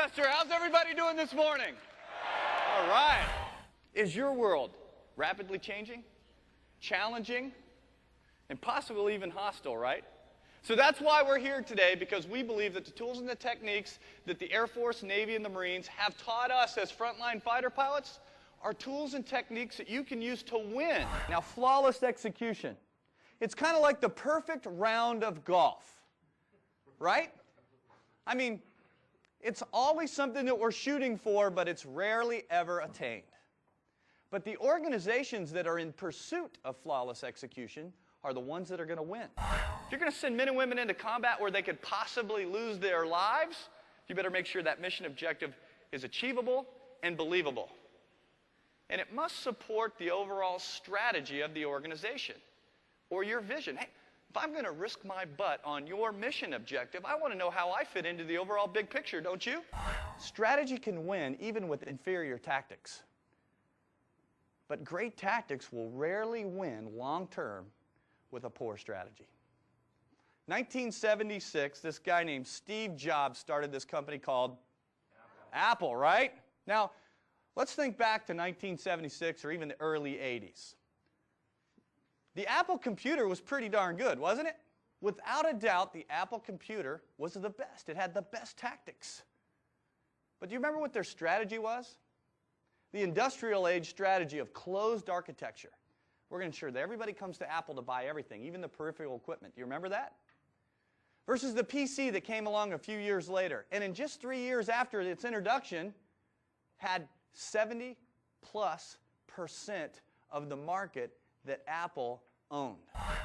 tester. How's everybody doing this morning? All right. Is your world rapidly changing, challenging, and possibly even hostile, right? So that's why we're here today, because we believe that the tools and the techniques that the Air Force, Navy, and the Marines have taught us as frontline fighter pilots are tools and techniques that you can use to win. Now, flawless execution. It's kind of like the perfect round of golf, right? I mean, it's always something that we're shooting for, but it's rarely ever attained. But the organizations that are in pursuit of flawless execution are the ones that are going to win. If you're going to send men and women into combat where they could possibly lose their lives, you better make sure that mission objective is achievable and believable. And it must support the overall strategy of the organization or your vision. Hey, if I'm going to risk my butt on your mission objective, I want to know how I fit into the overall big picture, don't you? Strategy can win even with inferior tactics. But great tactics will rarely win long-term with a poor strategy. 1976, this guy named Steve Jobs started this company called Apple, right? Now, let's think back to 1976 or even the early 80s. The Apple computer was pretty darn good, wasn't it? Without a doubt, the Apple computer was the best. It had the best tactics. But do you remember what their strategy was? The industrial age strategy of closed architecture. We're going to ensure that everybody comes to Apple to buy everything, even the peripheral equipment. Do you remember that? Versus the PC that came along a few years later. And in just 3 years after its introduction, had 70+% of the market that Apple owned.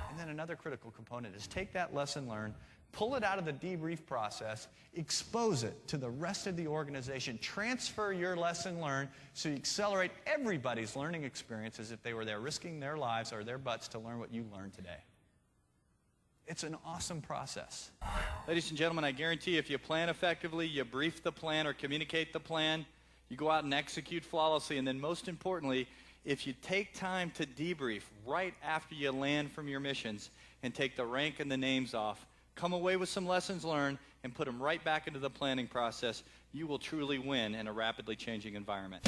And then another critical component is take that lesson learned, pull it out of the debrief process, expose it to the rest of the organization, transfer your lesson learned so you accelerate everybody's learning experience as if they were there risking their lives or their butts to learn what you learned today. It's an awesome process. Ladies and gentlemen, I guarantee you, if you plan effectively, you brief the plan or communicate the plan, you go out and execute flawlessly, and then most importantly, if you take time to debrief right after you land from your missions and take the rank and the names off, come away with some lessons learned and put them right back into the planning process, you will truly win in a rapidly changing environment.